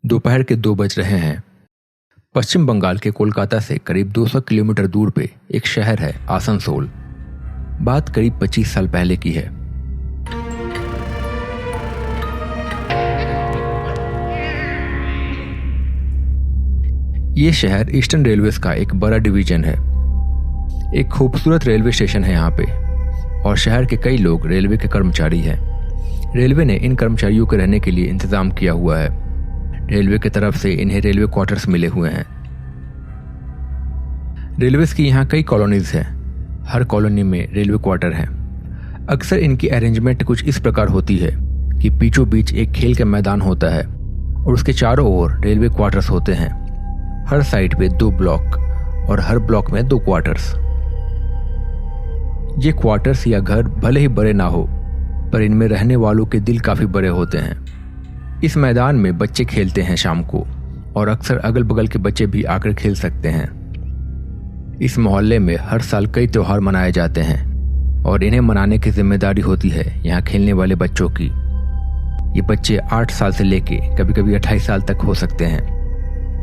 दोपहर के 2 बज रहे हैं। पश्चिम बंगाल के कोलकाता से करीब 200 किलोमीटर दूर पे एक शहर है आसनसोल। बात करीब 25 साल पहले की है। ये शहर ईस्टर्न रेलवेज का एक बड़ा डिवीजन है। एक खूबसूरत रेलवे स्टेशन है यहाँ पे और शहर के कई लोग रेलवे के कर्मचारी हैं। रेलवे ने इन कर्मचारियों के रहने के लिए इंतजाम किया हुआ है। रेलवे की तरफ से इन्हें रेलवे क्वार्टर्स मिले हुए हैं। रेलवेज की यहाँ कई कॉलोनीज हैं। हर कॉलोनी में रेलवे क्वार्टर हैं। अक्सर इनकी अरेंजमेंट कुछ इस प्रकार होती है कि बीचों बीच एक खेल का मैदान होता है और उसके चारों ओर रेलवे क्वार्टर्स होते हैं। हर साइड पे 2 ब्लॉक और हर ब्लॉक में 2 क्वार्टर्स। ये क्वार्टर्स या घर भले ही बड़े ना हो, पर इनमें रहने वालों के दिल काफी बड़े होते हैं। इस मैदान में बच्चे खेलते हैं शाम को और अक्सर अगल बगल के बच्चे भी आकर खेल सकते हैं। इस मोहल्ले में हर साल कई त्योहार मनाए जाते हैं और इन्हें मनाने की जिम्मेदारी होती है यहाँ खेलने वाले बच्चों की। ये बच्चे 8 साल से लेके कभी कभी 28 साल तक हो सकते हैं।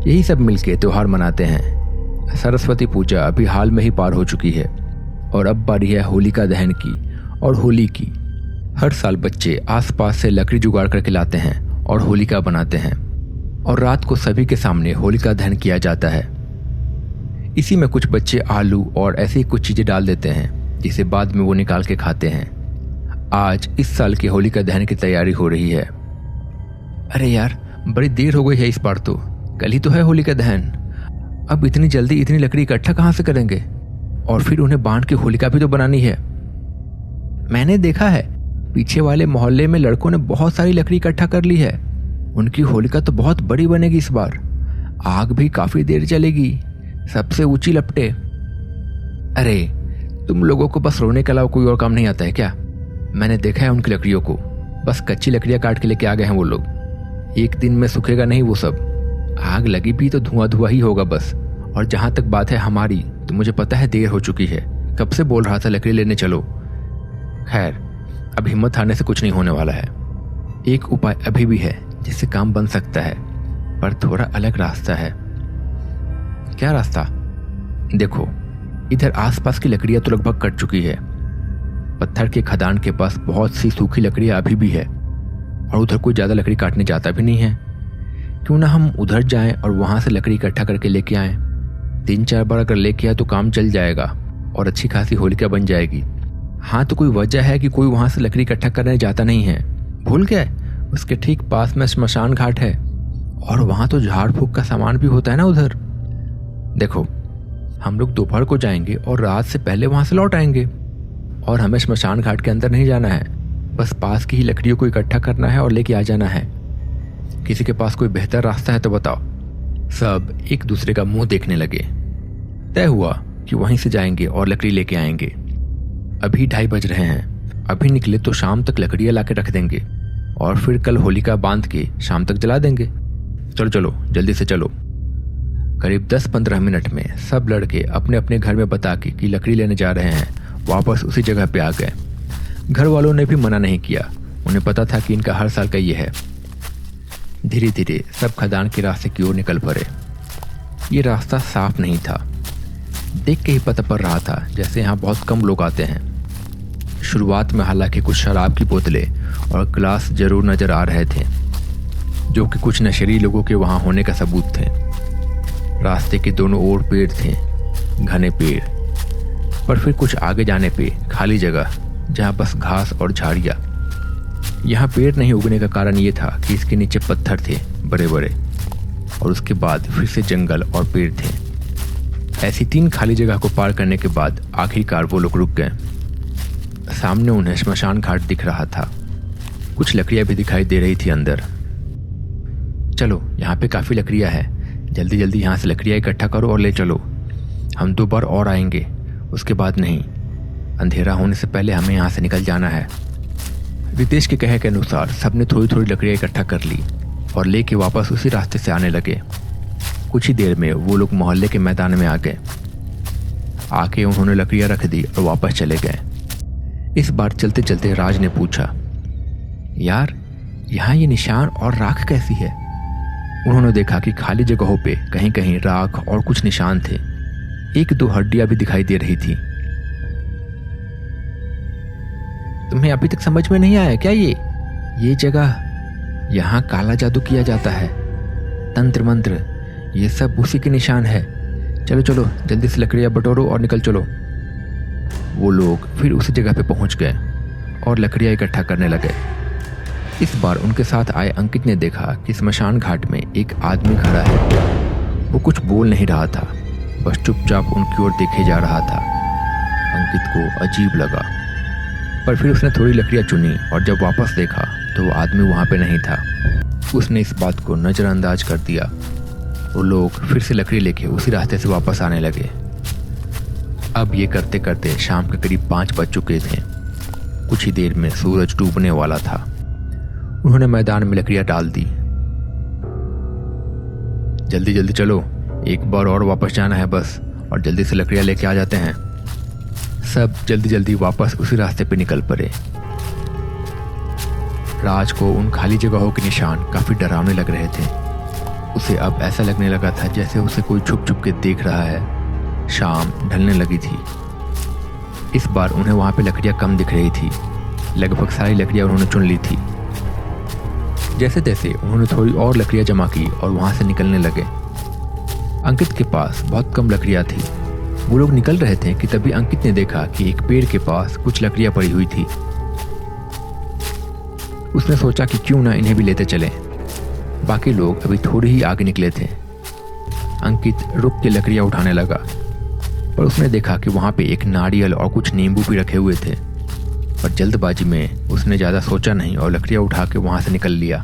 यही सब मिलके त्योहार मनाते हैं। सरस्वती पूजा अभी हाल में ही पार हो चुकी है और अब बारी है होलिका दहन की और होली की। हर साल बच्चे आसपास से लकड़ी जुगाड़ करके लाते हैं और होलिका बनाते हैं और रात को सभी के सामने होलिका दहन किया जाता है। इसी में कुछ बच्चे आलू और ऐसी ही कुछ चीजें डाल देते हैं जिसे बाद में वो निकाल के खाते हैं। आज इस साल की होलिका दहन की तैयारी हो रही है। अरे यार, बड़ी देर हो गई है इस बार तो। कल ही तो है होलिका दहन। अब इतनी जल्दी इतनी लकड़ी इकट्ठा कहाँ से करेंगे? और फिर उन्हें बांध के होलिका भी तो बनानी है। मैंने देखा है पीछे वाले मोहल्ले में लड़कों ने बहुत सारी लकड़ी इकट्ठा कर ली है। उनकी होलिका तो बहुत बड़ी बनेगी इस बार। आग भी काफी देर चलेगी, सबसे ऊंची लपटे। अरे तुम लोगों को बस रोने के अलावा कोई और काम नहीं आता है क्या? मैंने देखा है उनकी लकड़ियों को, बस कच्ची लकड़ियां काट के लेके आ गए हैं वो लोग। एक दिन में सूखेगा नहीं वो सब। आग लगी भी तो धुआं धुआं ही होगा बस। और जहां तक बात है हमारी, तो मुझे पता है देर हो चुकी है। कब से बोल रहा था लकड़ी लेने चलो। खैर, अब हिम्मत हारने से कुछ नहीं होने वाला है। एक उपाय अभी भी है जिससे काम बन सकता है, पर थोड़ा अलग रास्ता है। क्या रास्ता? देखो, इधर आसपास की लकड़ियां तो लगभग कट चुकी है। पत्थर के खदान के पास बहुत सी सूखी लकड़ियां अभी भी है और उधर कोई ज्यादा लकड़ी काटने जाता भी नहीं है। क्यों ना हम उधर जाएं और वहां से लकड़ी इकट्ठा करके लेके आएं। 3-4 बार अगर लेके आए तो काम चल जाएगा और अच्छी खासी होलिका बन जाएगी। हाँ, तो कोई वजह है कि कोई वहां से लकड़ी इकट्ठा करने जाता नहीं है? भूल गए? उसके ठीक पास में श्मशान घाट है और वहां तो झाड़ फूक का सामान भी होता है ना उधर। देखो, हम लोग दोपहर को जाएंगे और रात से पहले वहां से लौट आएंगे और हमें श्मशान घाट के अंदर नहीं जाना है। बस पास की ही लकड़ियों को इकट्ठा करना है और लेके आ जाना है। किसी के पास कोई बेहतर रास्ता है तो बताओ। सब एक दूसरे का मुंह देखने लगे। तय हुआ कि वहीं से जाएंगे और लकड़ी लेके आएंगे। अभी 2:30 बज रहे हैं। अभी निकले तो शाम तक लकड़ियां लाके रख देंगे और फिर कल होलिका बांध के शाम तक जला देंगे। चलो चलो, जल्दी से चलो। करीब 10-15 मिनट में सब लड़के अपने अपने घर में बता के कि लकड़ी लेने जा रहे हैं वापस उसी जगह पे आ गए। घर वालों ने भी मना नहीं किया। उन्हें पता था कि इनका हर साल का ये है। धीरे धीरे सब खदान के रास्ते की ओर निकल पड़े। ये रास्ता साफ नहीं था। देख के ही पता पड़ रहा था जैसे यहाँ बहुत कम लोग आते हैं। शुरुआत में हालांकि कुछ शराब की बोतलें और ग्लास जरूर नजर आ रहे थे, जो कि कुछ नशेड़ी लोगों के वहां होने का सबूत थे। रास्ते के दोनों ओर पेड़ थे, घने पेड़। पर फिर कुछ आगे जाने पे खाली जगह जहाँ बस घास और झाड़ियाँ। यहाँ पेड़ नहीं उगने का कारण ये था कि इसके नीचे पत्थर थे बड़े बड़े और उसके बाद फिर से जंगल और पेड़ थे। ऐसी 3 खाली जगह को पार करने के बाद आखिरकार वो लोग रुक गए। सामने उन्हें श्मशान घाट दिख रहा था। कुछ लकड़ियां भी दिखाई दे रही थी अंदर। चलो, यहाँ पे काफी लकड़ियां हैं। जल्दी जल्दी यहाँ से लकड़ियां इकट्ठा करो और ले चलो। हम 2 बार और आएंगे, उसके बाद नहीं। अंधेरा होने से पहले हमें यहाँ से निकल जाना है। रितेश के कहे के अनुसार सबने थोड़ी थोड़ी लकड़ियां इकट्ठा कर ली और लेके वापस उसी रास्ते से आने लगे। कुछ ही देर में वो लोग मोहल्ले के मैदान में आ गए। आके उन्होंने लकड़ियां रख दी और वापस चले गए। इस बार चलते चलते राज ने पूछा, यार, यहाँ ये निशान और राख कैसी है? उन्होंने देखा कि खाली जगहों पे कहीं कहीं राख और कुछ निशान थे। एक दो हड्डियां भी दिखाई दे रही थी। तुम्हें अभी तक समझ में नहीं आया क्या? ये जगह, यहाँ काला जादू किया जाता है, तंत्र मंत्र, ये सब उसी के निशान है। चलो चलो जल्दी से लकड़ियां बटोरो और निकल चलो। वो लोग फिर उसी जगह पे पहुंच गए और लकड़ियां इकट्ठा करने लगे। इस बार उनके साथ आए अंकित ने देखा कि स्मशान घाट में एक आदमी खड़ा है। वो कुछ बोल नहीं रहा था, बस चुपचाप उनकी ओर देखे जा रहा था। अंकित को अजीब लगा, पर फिर उसने थोड़ी लकड़ियां चुनी और जब वापस देखा तो वो आदमी वहां पे नहीं था। उसने इस बात को नज़रअंदाज कर दिया। वो लोग फिर से लकड़ी लेके उसी रास्ते से वापस आने लगे। अब ये करते करते शाम के करीब 5 बज चुके थे। कुछ ही देर में सूरज डूबने वाला था। उन्होंने मैदान में लकड़ियां डाल दी। जल्दी जल्दी चलो, एक बार और वापस जाना है बस, और जल्दी से लकड़ियां लेके आ जाते हैं। सब जल्दी जल्दी वापस उसी रास्ते पे निकल पड़े। राज को उन खाली जगहों के निशान काफी डरावने लग रहे थे। उसे अब ऐसा लगने लगा था जैसे उसे कोई छुप छुप के देख रहा है। शाम ढलने लगी थी। इस बार उन्हें वहां पे लकड़ियां कम दिख रही थी। लगभग सारी लकड़ियां उन्होंने चुन ली थी। जैसे तैसे उन्होंने थोड़ी और लकड़ियां जमा की और वहां से निकलने लगे। अंकित के पास बहुत कम लकड़ियां थी। वो लोग निकल रहे थे कि तभी अंकित ने देखा कि एक पेड़ के पास कुछ लकड़ियां पड़ी हुई थी। उसने सोचा कि क्यों ना इन्हें भी लेते चलें। बाकी लोग अभी थोड़ी ही आगे निकले थे। अंकित रुक के लकड़ियां उठाने लगा, पर उसने देखा कि वहां पे एक नारियल और कुछ नींबू भी रखे हुए थे। पर जल्दबाजी में उसने ज्यादा सोचा नहीं और लकड़ियां उठा के वहां से निकल लिया।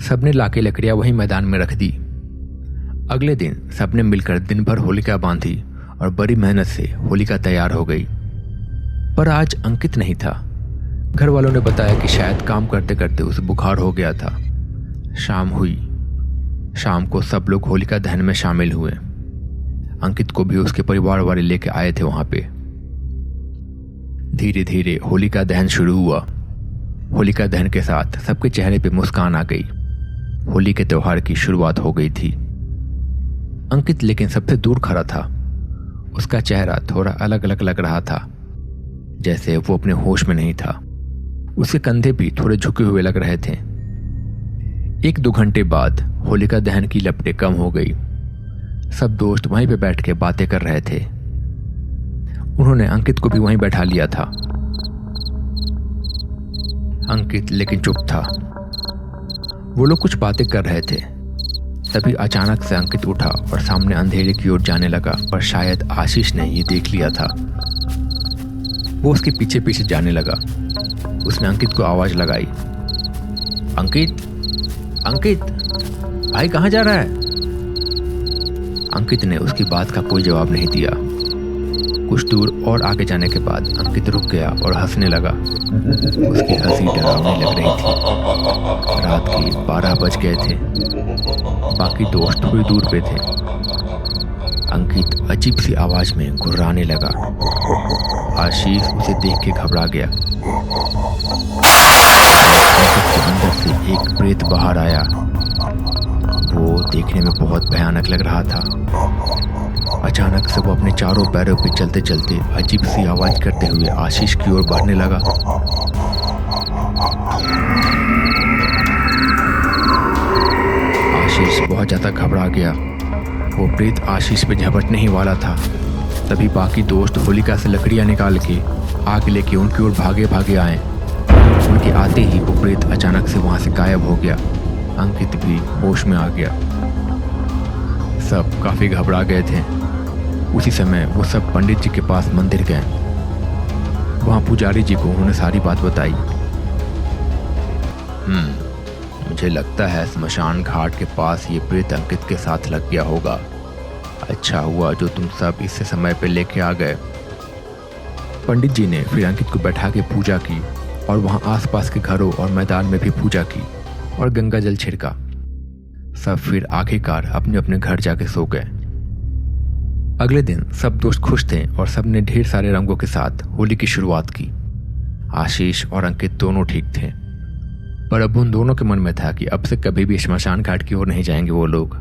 सबने लाके लकड़ियां वहीं मैदान में रख दी। अगले दिन सबने मिलकर दिन भर होलिका बांधी और बड़ी मेहनत से होलिका तैयार हो गई। पर आज अंकित नहीं था। घर वालों ने बताया कि शायद काम करते करते उसे बुखार हो गया था। शाम हुई। शाम को सब लोग होलिका दहन में शामिल हुए। अंकित को भी उसके परिवार वाले लेके आए थे वहां पे। धीरे धीरे होलिका दहन शुरू हुआ। होलिका दहन के साथ सबके चेहरे पे मुस्कान आ गई। होली के त्योहार की शुरुआत हो गई थी। अंकित लेकिन सबसे दूर खड़ा था। उसका चेहरा थोड़ा अलग अलग लग रहा था, जैसे वो अपने होश में नहीं था। उसके कंधे भी थोड़े झुके हुए लग रहे थे। 1-2 घंटे बाद होलिका दहन की लपटें कम हो गई। सब दोस्त वहीं पे बैठ के बातें कर रहे थे। उन्होंने अंकित को भी वहीं बैठा लिया था। अंकित लेकिन चुप था। वो लोग कुछ बातें कर रहे थे। तभी अचानक से अंकित उठा और सामने अंधेरे की ओर जाने लगा, पर शायद आशीष ने ये देख लिया था। वो उसके पीछे पीछे जाने लगा। उसने अंकित को आवाज लगाई, अंकित, अंकित, भाई कहाँ जा रहा है? अंकित ने उसकी बात का कोई जवाब नहीं दिया। कुछ दूर और आगे जाने के बाद अंकित रुक गया और हंसने लगा। उसकी हंसी डरावनी लग रही थी। रात के 12 बज गए थे। बाकी दोस्त थोड़ी दूर पे थे। अंकित अजीब सी आवाज में घुर्राने लगा। आशीष उसे देख के घबरा गया। अंकित के अंदर से एक प्रेत बाहर आया। वो देखने में बहुत भयानक लग रहा था। अचानक से वो अपने चारों पैरों पे चलते चलते अजीब सी आवाज करते हुए आशीष की ओर बढ़ने लगा। आशीष बहुत ज्यादा घबरा गया। वो प्रेत आशीष पे झपटने ही वाला था। तभी बाकी दोस्त होलिका से लकड़ियां निकाल के आग लेके उनकी ओर भागे भागे आए। उनके आते ही वो प्रेत अचानक से वहां से गायब हो गया। अंकित भी होश में आ गया। सब काफी घबरा गए थे। उसी समय वो सब पंडित जी के पास मंदिर गए। वहां पुजारी जी को उन्होंने सारी बात बताई। मुझे लगता है स्मशान घाट के पास ये प्रेत अंकित के साथ लग गया होगा। अच्छा हुआ जो तुम सब इससे समय पे लेके आ गए। पंडित जी ने फिर अंकित को बैठा के पूजा की और वहां आसपास के घरों और मैदान में भी पूजा की और गंगा जल छिड़का। सब फिर आखिरकार अपने अपने घर जाके सो गए। अगले दिन सब दोस्त खुश थे और सबने ढेर सारे रंगों के साथ होली की शुरुआत की। आशीष और अंकित दोनों ठीक थे। पर अब उन दोनों के मन में था कि अब से कभी भी शमशान घाट की ओर नहीं जाएंगे वो लोग।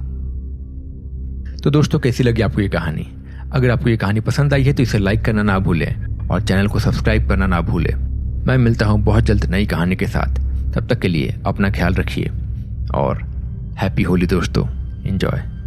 तो दोस्तों, कैसी लगी आपको ये कहानी? अगर आपको ये कहानी पसंद आई है तो इसे लाइक करना ना भूलें और चैनल को सब्सक्राइब करना ना भूलें। मैं मिलता हूँ बहुत जल्द नई कहानी के साथ। तब तक के लिए अपना ख्याल रखिए और हैप्पी होली दोस्तों। एंजॉय।